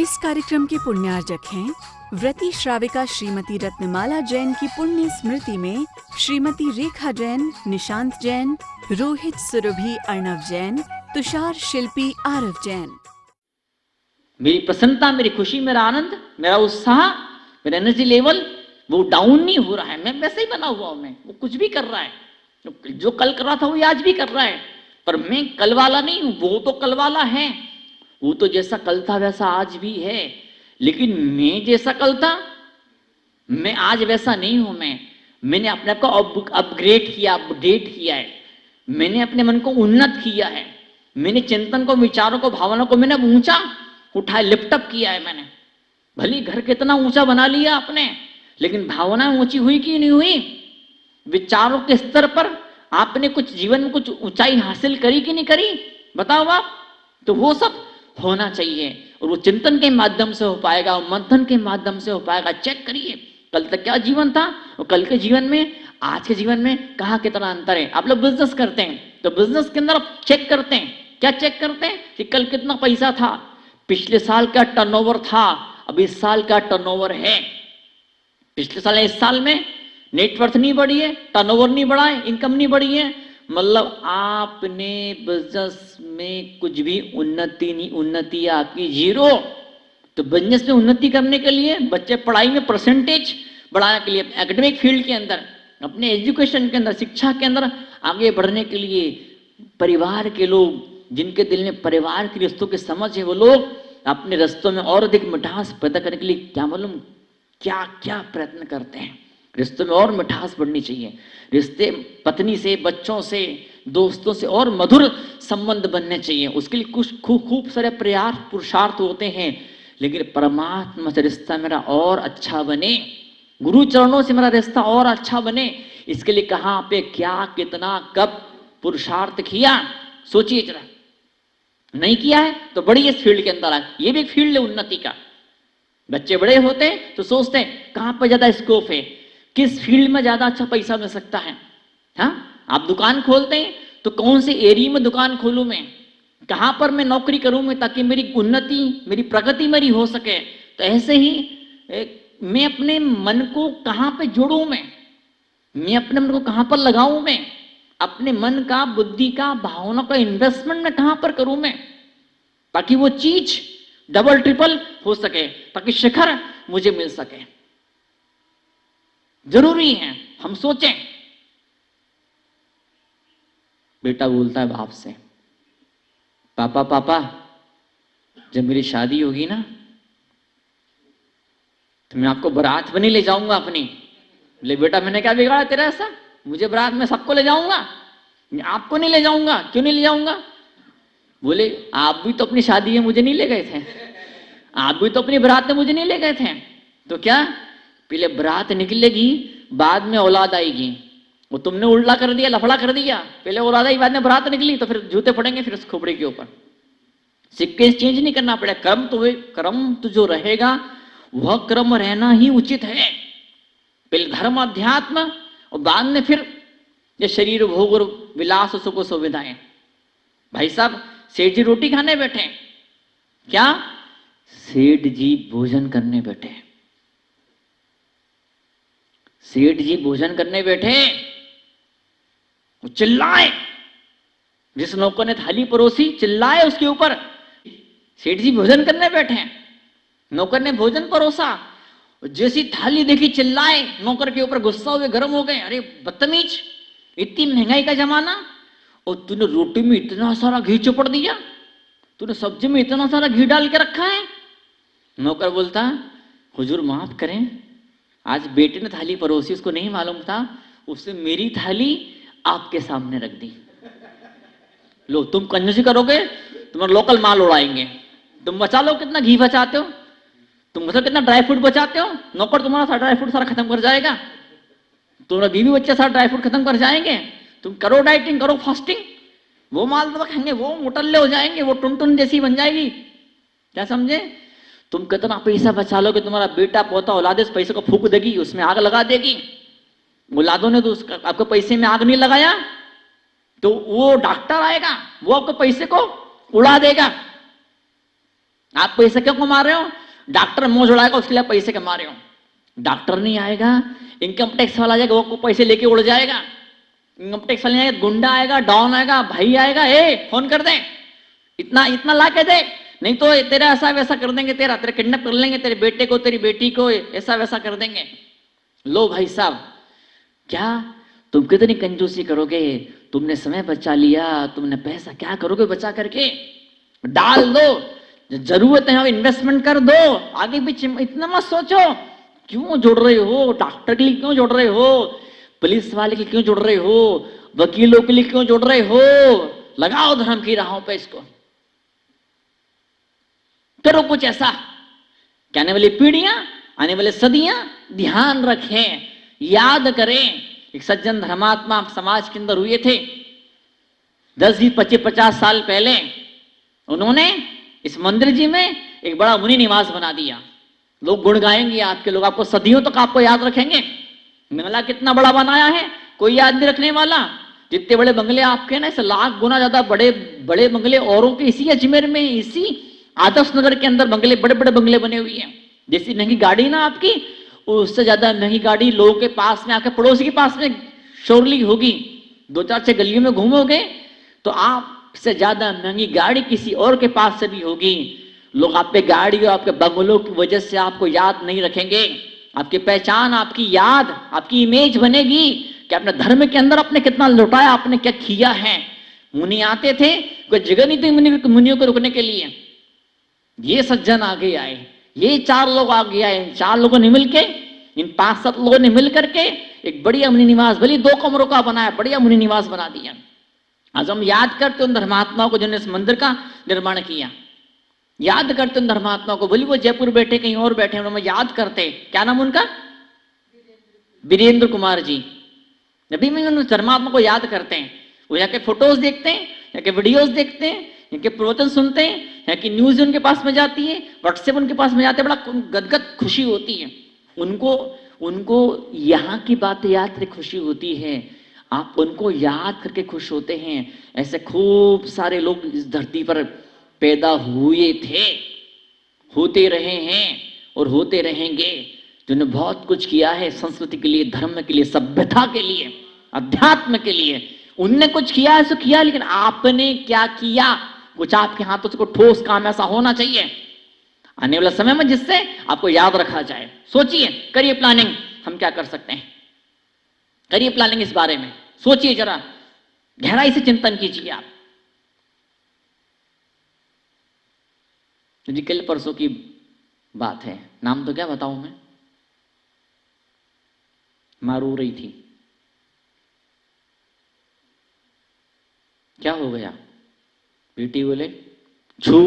इस कार्यक्रम के पुण्यार्जक हैं व्रती श्राविका श्रीमती रत्नमाला जैन की पुण्य स्मृति में श्रीमती रेखा जैन, निशांत जैन, रोहित सुरभि अर्णव जैन, तुषार शिल्पी आरव जैन। मेरी प्रसन्नता, मेरी खुशी, मेरा आनंद, मेरा उत्साह, मेरा एनर्जी लेवल वो डाउन नहीं हो रहा है। मैं वैसे ही बना हुआ हूं। मैं वो कुछ भी कर रहा है, जो कल कर रहा था वो आज भी कर रहा है, पर मैं कल वाला नहीं हूं। वो तो कल वाला है, वो तो जैसा कल था वैसा आज भी है, लेकिन मैं जैसा कल था मैं आज वैसा नहीं हूं। मैंने अपने आप को अपग्रेड किया, अपडेट किया है। मैंने अपने मन को उन्नत किया है। मैंने चिंतन को, विचारों को, भावनाओं को मैंने ऊंचा उठाया, लिफ्टअप किया है। मैंने भली घर कितना ऊंचा बना लिया आपने, लेकिन भावनाएं ऊंची हुई कि नहीं हुई? विचारों के स्तर पर आपने कुछ जीवन में कुछ ऊंचाई हासिल करी कि नहीं करी? बताओ आप। तो वो सब होना चाहिए, और वो चिंतन के माध्यम से हो पाएगा, मंथन के माध्यम से हो पाएगा। चेक करिए कल तक क्या जीवन था और कल के जीवन में, आज के जीवन में कहाँ कितना अंतर है। आप लोग बिजनेस करते हैं तो बिजनेस के अंदर आप चेक करते हैं, क्या चेक करते हैं कि कल कितना पैसा था, पिछले साल क्या टर्नओवर था, अब इस साल क्या टर्नओवर है। पिछले साल इस साल में नेटवर्थ नहीं बढ़ी है, टर्नओवर नहीं बढ़ा है, इनकम नहीं बढ़ी है, मतलब आपने बिजनेस में कुछ भी उन्नति नहीं, उन्नति आपकी जीरो। तो बिजनेस में उन्नति करने के लिए, बच्चे पढ़ाई में परसेंटेज बढ़ाने के लिए, एकेडमिक फील्ड के अंदर, अपने एजुकेशन के अंदर, शिक्षा के अंदर आगे बढ़ने के लिए, परिवार के लोग जिनके दिल में परिवार के रिश्तों की समझ है, वो लोग अपने रिश्तों में और अधिक मिठास पैदा करने के लिए क्या मालूम क्या क्या प्रयत्न करते हैं। रिश्तों में और मिठास बढ़नी चाहिए। रिश्ते पत्नी से, बच्चों से, दोस्तों से और मधुर संबंध बनने चाहिए। उसके लिए कुछ खूब सारे प्रयास पुरुषार्थ होते हैं, लेकिन परमात्मा से रिश्ता मेरा और अच्छा बने, गुरु चरणों से मेरा रिश्ता और अच्छा बने, इसके लिए कहां पे क्या कितना कब पुरुषार्थ किया, सोचिए जरा। नहीं किया है तो बड़ी इस फील्ड के अंदर आए। ये भी एक फील्ड है उन्नति का। बच्चे बड़े होते हैं तो सोचते हैं कहां पर ज्यादा स्कोप है, किस फील्ड में ज्यादा अच्छा पैसा मिल सकता है। हाँ, आप दुकान खोलते हैं तो कौन से एरिया में दुकान खोलूं मैं, कहां पर मैं नौकरी करूं मैं, ताकि मेरी उन्नति, मेरी प्रगति मेरी हो सके। तो ऐसे ही मैं अपने मन को कहां पे जोड़ूं, मैं अपने मन को कहां पर लगाऊं, मैं अपने मन का, बुद्धि का, भावना का इन्वेस्टमेंट में कहां पर करूं मैं, ताकि वो चीज डबल ट्रिपल हो सके, ताकि शिखर मुझे मिल सके। जरूरी है हम सोचें। बेटा बोलता है बाप से, पापा पापा जब मेरी शादी होगी ना तो मैं आपको बारात में नहीं ले जाऊंगा अपनी। बोले बेटा मैंने क्या बिगाड़ा तेरा ऐसा, मुझे बारात में सबको ले जाऊंगा, आपको नहीं ले जाऊंगा। क्यों नहीं ले जाऊंगा? बोले आप भी तो अपनी शादी में मुझे नहीं ले गए थे, आप भी तो अपनी बारात में मुझे नहीं ले गए थे। तो क्या पहले बारात निकलेगी बाद में औलाद आएगी? वो तुमने उल्टा कर दिया, लफड़ा कर दिया। पहले औलाद आई बाद में बारात निकली तो फिर जूते पड़ेंगे फिर उस खोपड़ी के ऊपर। सिक्के चेंज नहीं करना पड़ेगा। कर्म तो जो रहेगा वह क्रम रहना ही उचित है। पहले धर्म अध्यात्म और बाद में फिर ये शरीर भोग और विलास सुख सुविधाएं। भाई साहब सेठ जी रोटी खाने बैठे, क्या सेठ जी भोजन करने बैठे, सेठ जी भोजन करने बैठे, चिल्लाए, जिस नौकर ने थाली परोसी चिल्लाए उसके ऊपर। सेठ जी भोजन करने बैठे, नौकर ने भोजन परोसा, जैसी थाली देखी चिल्लाए, नौकर के ऊपर गुस्सा हुए, गर्म हो गए। अरे बदतमीज, इतनी महंगाई का जमाना और तूने रोटी में इतना सारा घी चुपड़ दिया, तूने सब्जी में इतना सारा घी डाल के रखा है। नौकर बोलता हुजूर माफ करें, आज बेटे ने थाली परोसी, उसको नहीं मालूम था, उसने मेरी थाली आपके सामने रख दी। लो तुम कंजूसी करोगे तुम्हारा लोकल माल उड़ाएंगे। तुम बचा लो, कितना घी बचाते हो तुम, मतलब कितना ड्राई फ्रूट बचाते हो। नौकर तुम्हारा सारा ड्राई फ्रूट सारा खत्म कर जाएगा, तुम्हारा बीवी बच्चे सारा ड्राई फ्रूट खत्म कर जाएंगे। तुम करो डाइटिंग, करो फास्टिंग, वो माल तो खाएंगे, वो मोटल्ले हो जाएंगे, वो टुन जैसी बन जाएगी। क्या समझे? तुम कितना पैसा बचा लोगे, तुम्हारा बेटा पोता औलाद इस पैसे को फूंक देगी, उसमें आग लगा देगी। औलादों ने तो आपके पैसे में आग नहीं लगाया तो वो डॉक्टर आएगा, वो आपके पैसे को उड़ा देगा। आप पैसे क्यों कमा रहे हो? डॉक्टर मुंह जुड़ाएगा उसके लिए पैसे कमा रहे हो। डॉक्टर नहीं आएगा, इनकम टैक्स वाला आएगा, वो पैसे लेके उड़ जाएगा। इनकम टैक्स वाले आएगा, गुंडा आएगा, डॉन आएगा, भाई आएगा, ए फोन कर दे, इतना इतना ला के दे, नहीं तो तेरा ऐसा वैसा कर देंगे, तेरे किडनैप कर लेंगे, तेरे बेटे को तेरी बेटी को ऐसा वैसा कर देंगे। लो भाई साहब, क्या तुम कितनी कंजूसी करोगे? तुमने समय बचा लिया, तुमने पैसा क्या करोगे बचा करके? डाल दो, जरूरत है इन्वेस्टमेंट कर दो, आगे पीछे इतना मत सोचो। क्यों जोड़ रहे हो? डॉक्टर के लिए क्यों जोड़ रहे हो? पुलिस वाले के लिए क्यों जोड़ रहे हो? वकीलों के लिए क्यों जोड़ रहे हो? लगाओ धर्म की राहों पे इसको, करो कुछ ऐसा कि आने वाली पीढ़ियां, आने वाले सदियां ध्यान रखें, याद करें। एक सज्जन धर्मात्मा समाज के अंदर हुए थे 10, 20, 25, 50 साल पहले। उन्होंने इस मंदिर जी में एक बड़ा मुनि निवास बना दिया। लोग गुण गाएंगे आपके, लोग आपको सदियों तक आपको याद रखेंगे। मेला कितना बड़ा बनाया है, कोई याद नहीं रखने वाला। जितने बड़े बंगले आपके ना, इस लाख गुना ज्यादा बड़े बड़े बंगले औरों के इसी अजमेर में, इसी आदर्श नगर के अंदर बंगले, बड़े बड़े बंगले बने हुए हैं। जैसी महंगी गाड़ी ना आपकी, उससे ज्यादा महंगी गाड़ी लोगों के पास में, आपके पड़ोसी के पास में शोरली होगी। 2-4 गलियों में घूमोगे तो आपसे ज्यादा महंगी गाड़ी किसी और के पास से भी होगी। लोग आप पे गाड़ी और आपके बंगलों की वजह से आपको याद नहीं रखेंगे। आपकी पहचान, आपकी याद, आपकी इमेज बनेगी कि आपने धर्म के अंदर आपने कितना लुटाया, आपने क्या किया है। मुनि आते थे, कोई जगह नहीं थी मुनियों को रुकने के लिए। ये सज्जन आगे आए, ये 4 लोग आगे आए। 4 लोगों ने मिलके, इन 5-7 लोगों ने मिल करके एक बढ़िया मुनि निवास, भले 2 कमरों का बनाया, बढ़िया मुनि निवास बना दिया। आज हम याद करते उन धर्मात्माओं को जिन्होंने इस मंदिर का निर्माण किया, याद करते उन धर्मात्माओं को। बोली वो जयपुर बैठे, कहीं और बैठे, उन्होंने याद करते। क्या नाम उनका? वीरेंद्र कुमार जी। अभी में उन धर्मात्मा को याद करते हैं। वो यहाँ के फोटोज देखते हैं, यहाँ के वीडियोज देखते हैं, इनके प्रवचन सुनते हैं, यहाँ की न्यूज उनके पास में जाती है, व्हाट्सएप उनके पास में जाते हैं, बड़ा गदगद खुशी होती है उनको यहाँ की बातें याद करके खुशी होती है। आप उनको याद करके खुश होते हैं। ऐसे खूब सारे लोग इस धरती पर पैदा हुए थे, होते रहे हैं और होते रहेंगे, जिन्होंने बहुत कुछ किया है संस्कृति के लिए, धर्म के लिए, सभ्यता के लिए, अध्यात्म के लिए। उनने कुछ किया है सो किया, लेकिन आपने क्या किया? कुछ आपके हाथों से कोई ठोस काम ऐसा होना चाहिए आने वाले समय में जिससे आपको याद रखा जाए। सोचिए, करिए प्लानिंग, हम क्या कर सकते हैं, करिए प्लानिंग इस बारे में, सोचिए, जरा गहराई से चिंतन कीजिए आप। जी कल परसों की बात है, नाम तो क्या बताऊं मैं, माँ रो रही थी। क्या हो गया? बेटी बोले छू,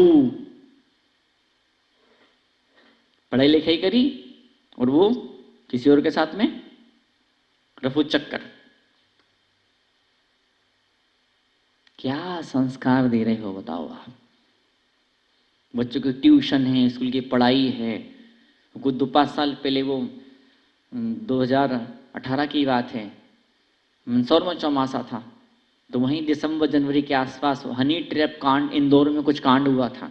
पढ़ाई लिखाई करी और वो किसी और के साथ में रफू चक्कर। क्या संस्कार दे रहे हो बताओ आप? बच्चों की ट्यूशन है, स्कूल की पढ़ाई है। कुछ 2-5 साल पहले, वो 2018 की बात है, मंदसौर में चौमासा था, तो वहीं दिसंबर जनवरी के आसपास हनी ट्रैप कांड, इंदौर में कुछ कांड हुआ था।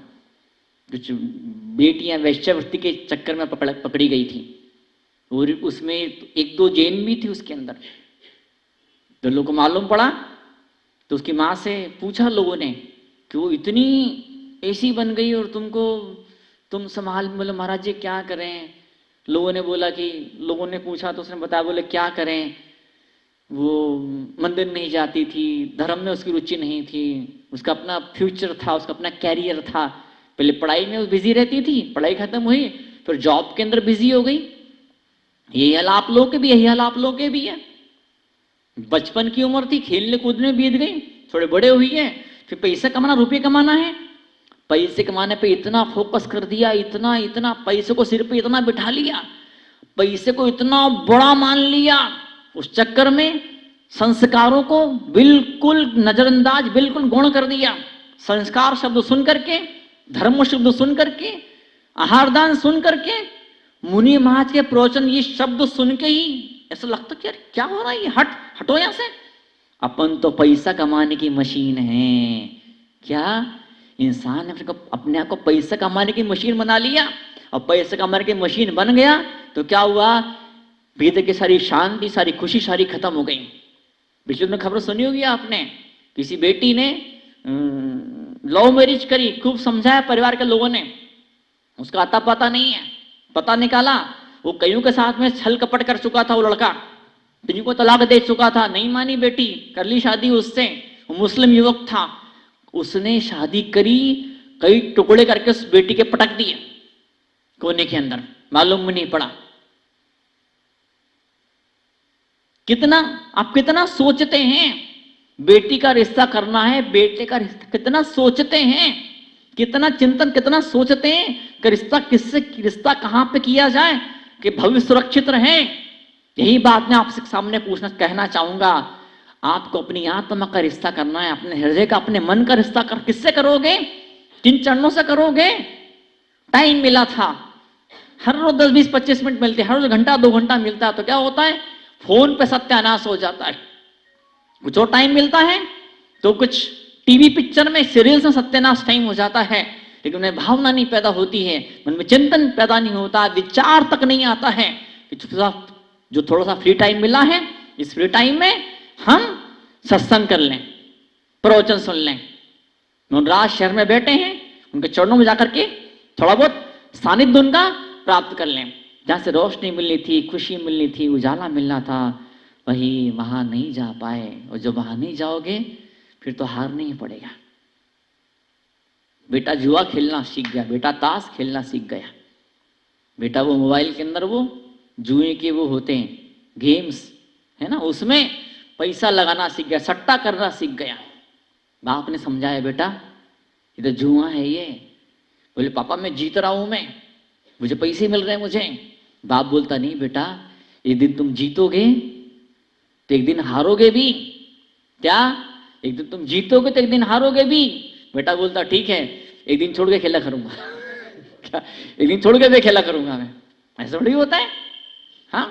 कुछ बेटियां वेश्यावृत्ति के चक्कर में पकड़ी गई थी, और उसमें 1-2 जैन भी थी उसके अंदर। तो लोगों को मालूम पड़ा तो उसकी माँ से पूछा लोगों ने कि वो इतनी ऐसी बन गई और तुम संभाल। बोले महाराज जी क्या करें? लोगों ने बोला कि, लोगों ने पूछा तो उसने बताया, बोले क्या करें, वो मंदिर नहीं जाती थी, धर्म में उसकी रुचि नहीं थी, उसका अपना फ्यूचर था, उसका अपना कैरियर था। पहले पढ़ाई में वो बिजी रहती थी, पढ़ाई खत्म हुई, फिर जॉब के अंदर बिजी हो गई। यही हाल आप लोगों के भी, यही हाल आप लोगों के भी है। बचपन की उम्र थी, खेलने कूदने बीत गई, थोड़े बड़े हुई है, फिर पैसा कमाना, रुपये कमाना है, पैसे कमाने पे इतना फोकस कर दिया, इतना पैसे को सिर पे इतना बिठा लिया, पैसे को इतना बड़ा मान लिया, उस चक्कर में संस्कारों को बिल्कुल नजरअंदाज, बिल्कुल गौण कर दिया। संस्कार शब्द सुन करके, धर्म शब्द सुन करके, आहारदान सुन करके, मुनि महाराज के प्रवचन ये शब्द सुन के ही ऐसा लगता कि यार क्या हो रहा है, ये हटो यहां से। अपन तो पैसा कमाने की मशीन है क्या? इंसान ने अपने आप को पैसे कमाने की मशीन बना लिया, और पैसे कमाने की मशीन बन गया तो क्या हुआ, भीतर की सारी शांति, सारी खुशी, सारी खत्म हो गई। पिछले में खबर सुनी होगी आपने, किसी बेटी ने लव मैरिज करी, खूब समझाया परिवार के लोगों ने, उसका आता पता नहीं है, पता निकाला वो कईयों के साथ में छल कपट कर चुका था, वो लड़का कईयों को तलाक दे चुका था, नहीं मानी बेटी, कर ली शादी उससे। वो मुस्लिम युवक था, उसने शादी करी, कई टुकड़े करके उस बेटी के पटक दिए कोने के अंदर, मालूम भी नहीं पड़ा। कितना आप कितना सोचते हैं बेटी का रिश्ता करना है, बेटे का रिश्ता कितना सोचते हैं, कितना चिंतन, कितना सोचते हैं कि रिश्ता किससे, रिश्ता कहां पे किया जाए कि भविष्य सुरक्षित रहे। यही बात मैं आपसे सामने पूछना कहना चाहूंगा। आपको अपनी आत्मा का रिश्ता करना है, अपने हृदय का, अपने मन का रिश्ता किससे करोगे, किन चरणों से करोगे। टाइम मिला था, हर रोज 10-20-25 मिनट मिलते, हर रोज घंटा 2 घंटा मिलता है, तो क्या होता है, फोन पे सत्यानाश हो जाता है। कुछ और टाइम मिलता है तो कुछ टीवी पिक्चर में, सीरियल में सत्यानाश टाइम हो जाता है, लेकिन उन्हें भावना नहीं पैदा होती है, मन में चिंतन पैदा नहीं होता, विचार तक नहीं आता है कि जो थोड़ा सा फ्री टाइम मिला है, इस फ्री टाइम में हम सत्संग कर लें, प्रवचन सुन लें। राज शहर में बैठे हैं, उनके चरणों में जाकर के थोड़ा बहुत सानिध्य उनका प्राप्त कर लें। जहां से रोशनी मिलनी थी, खुशी मिलनी थी, उजाला मिलना था, वही वहां नहीं जा पाए। और जब वहां नहीं जाओगे फिर तो हारना ही पड़ेगा। बेटा जुआ खेलना सीख गया, बेटा ताश खेलना सीख गया, बेटा वो मोबाइल के अंदर वो जुए के वो होते हैं गेम्स है ना, उसमें पैसा लगाना सीख गया, सट्टा करना सीख गया। बाप ने समझाया बेटा ये तो जुआ है ये। बोले पापा मैं जीत रहा हूं, मैं मुझे पैसे मिल रहे हैं मुझे। बाप बोलता नहीं बेटा, एक दिन तुम जीतोगे तो एक दिन हारोगे भी। क्या, एक दिन तुम जीतोगे तो एक दिन हारोगे भी। बेटा बोलता ठीक है, एक दिन छोड़ के खेला करूंगा क्या, एक दिन छोड़ के भी खेला करूंगा मैं, ऐसा थोड़ी होता है। हाँ,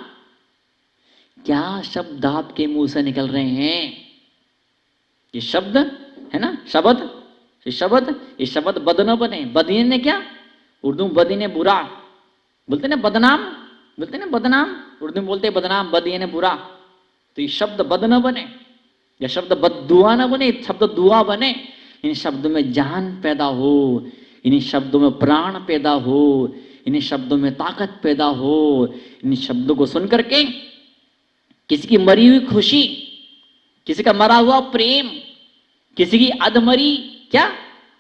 क्या शब्द आपके मुंह से निकल रहे हैं, ये शब्द है ना, शब्द, ये शब्द बद न बने। बदी ने क्या, उर्दू में बदी ने बुरा बोलते ना, बदनाम बोलते ना, बदनाम उर्दू में बोलते बदनाम, बदी ने बुरा। तो ये शब्द बद न बने, या शब्द बद्दुआ न बने, शब्द दुआ बने। इन शब्दों में जान पैदा हो, इन शब्दों में प्राण पैदा हो, इन शब्दों में ताकत पैदा हो। इन शब्दों को सुन करके किसी की मरी हुई खुशी, किसी का मरा हुआ प्रेम, किसी की अधमरी, क्या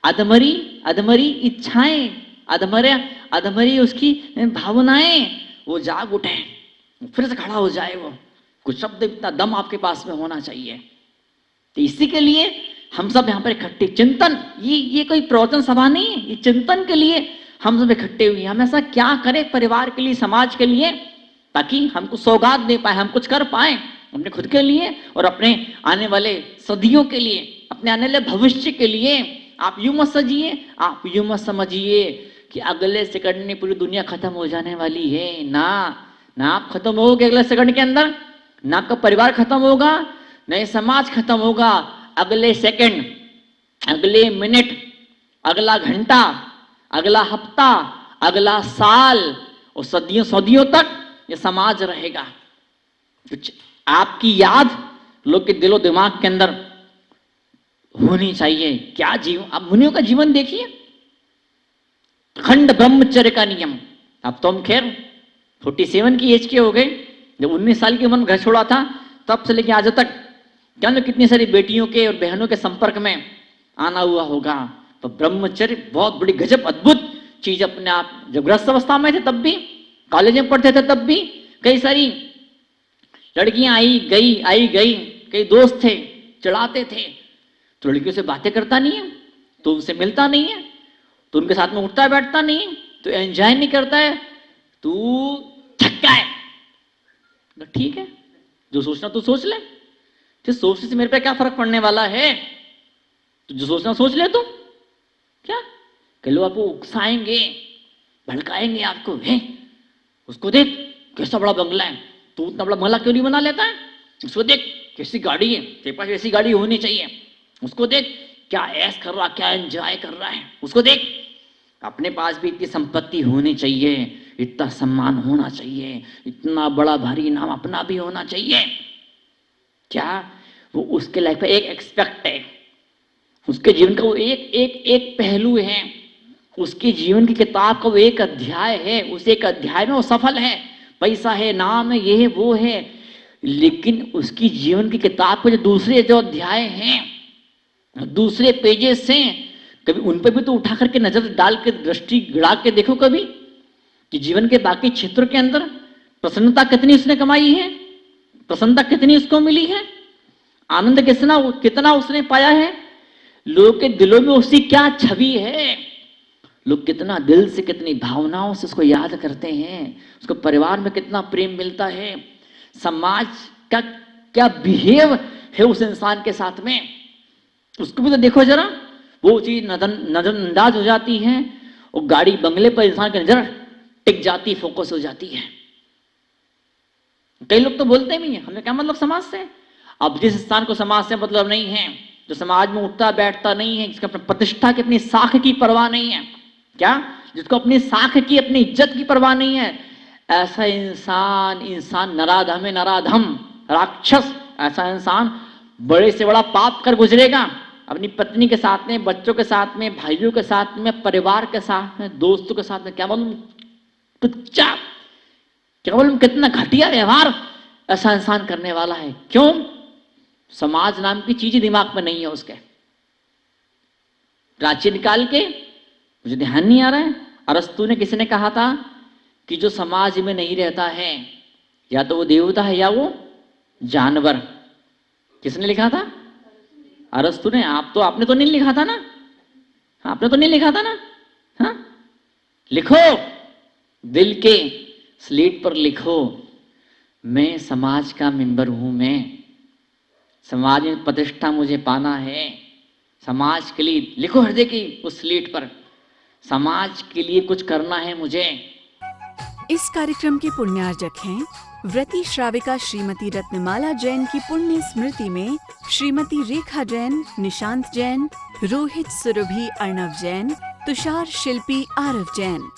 अधमरी इच्छाएं, अधमरी उसकी भावनाएं, वो जाग उठे, फिर से खड़ा हो जाए। वो कुछ शब्द, इतना दम आपके पास में होना चाहिए। तो इसी के लिए हम सब यहाँ पर इकट्ठे, चिंतन, ये कोई प्रवचन सभा नहीं है, ये चिंतन के लिए हम सब इकट्ठे हुए हैं। हम ऐसा क्या करें परिवार के लिए, समाज के लिए, ताकि हमको सौगात दे पाए, हम कुछ कर पाए अपने खुद के लिए और अपने आने वाले सदियों के लिए, अपने आने वाले भविष्य के लिए। आप यूं मत सजिए, आप यूं मत समझिए कि अगले सेकंड में पूरी दुनिया खत्म हो जाने वाली है। ना आप खत्म होगे अगले सेकंड के अंदर, ना आपका परिवार खत्म होगा, ना ये समाज खत्म होगा। अगले सेकंड, अगले मिनट, अगला घंटा, अगला हफ्ता, अगला साल और सदियों तक ये समाज रहेगा। कुछ आपकी याद लोग के दिलो दिमाग के अंदर होनी चाहिए। क्या जीवन, आप मुनियों का जीवन देखिए, खंड ब्रह्मचर्य का नियम। अब तो हम खैर 47 की एज के हो गए, जब 19 साल की उम्र में घर छोड़ा था तब से लेके आज तक क्या ना कितनी सारी बेटियों के और बहनों के संपर्क में आना हुआ होगा। तो ब्रह्मचर्य बहुत बड़ी गजब अद्भुत चीज अपने आप। जब गृहस्थ अवस्था में थे तब भी, कॉलेज में पढ़ते थे तब भी कई सारी लड़कियां आई गई, कई दोस्त थे चिढ़ाते थे, तो लड़कियों से बातें करता नहीं है, तो उनसे मिलता नहीं है, तो उनके साथ में उठता बैठता नहीं है, तो एंजॉय नहीं करता है, तू छक्का है। ठीक है, जो सोचना तू सोच ले, फिर सोचने से मेरे पे क्या फर्क पड़ने वाला है। तो जो सोचना सोच ले तू, क्या कई लोग आपको उकसाएंगे, भड़काएंगे आपको, है उसको देख कैसा बड़ा बंगला है, तू उतना बड़ा बंगला क्यों नहीं बना लेता है, उसको देख कैसी गाड़ी है, तेरे पास ऐसी गाड़ी होनी चाहिए, उसको देख क्या ऐश कर रहा, क्या एंजॉय कर रहा है, उसको देख। अपने पास भी इतनी संपत्ति होनी चाहिए, इतना सम्मान होना चाहिए, इतना बड़ा भारी इनाम अपना भी होना चाहिए। क्या वो उसके लाइफ का एक एक्सपेक्ट है, उसके जीवन का वो एक पहलू है, उसके जीवन की किताब का वो एक अध्याय है, उस एक अध्याय में वो सफल है, पैसा है, नाम है, ये है, वो है। लेकिन उसकी जीवन की किताब के जो दूसरे जो अध्याय हैं, दूसरे पेजेस हैं, कभी उन पर भी तो उठा करके नजर डाल के, दृष्टि गिरा के देखो कभी, कि जीवन के बाकी क्षेत्रों के अंदर प्रसन्नता कितनी उसने कमाई है, प्रसन्नता कितनी उसको मिली है, आनंद कितना उसने पाया है, लोगों के दिलों में उसकी क्या छवि है, लोग कितना दिल से, कितनी भावनाओं से उसको याद करते हैं, उसको परिवार में कितना प्रेम मिलता है, समाज का क्या बिहेव है उस इंसान के साथ में, उसको भी तो देखो जरा। वो चीज नजरअंदाज हो जाती है, और गाड़ी बंगले पर इंसान की नजर टिक जाती, फोकस हो जाती है। कई लोग तो बोलते भी हैं हमें क्या मतलब समाज से। अब जिस इंसान को समाज से मतलब नहीं है, जो समाज में उठता बैठता नहीं है, जिसका प्रतिष्ठा की, अपनी साख की परवाह नहीं है, क्या जिसको अपनी साख की, अपनी इज्जत की परवाह नहीं है, ऐसा इंसान नराधम है, नराधम, राक्षस। ऐसा इंसान बड़े से बड़ा पाप कर गुजरेगा, अपनी पत्नी के साथ में, बच्चों के साथ में, भाइयों के साथ में, परिवार के साथ में, दोस्तों के साथ में। क्या मालूम टुच्चा, क्या मालूम कितना घटिया व्यवहार ऐसा इंसान करने वाला है। क्यों? समाज नाम की चीज दिमाग में नहीं है उसके। प्राची निकाल के, मुझे ध्यान नहीं आ रहा है, अरस्तु ने, किसी ने कहा था कि जो समाज में नहीं रहता है, या तो वो देवता है या वो जानवर। किसने लिखा था? अरस्तु ने। आपने तो नहीं लिखा था ना, आपने तो नहीं लिखा था ना। हाँ, लिखो, दिल के स्लेट पर लिखो, मैं समाज का मेंबर हूं, मैं समाज में प्रतिष्ठा मुझे पाना है, समाज के लिए लिखो हृदय की उस स्लेट पर, समाज के लिए कुछ करना है मुझे। इस कार्यक्रम के पुण्यार्जक हैं व्रती श्राविका श्रीमती रत्नमाला जैन की पुण्य स्मृति में श्रीमती रेखा जैन, निशांत जैन, रोहित सुरभि अर्णव जैन, तुषार शिल्पी आरव जैन।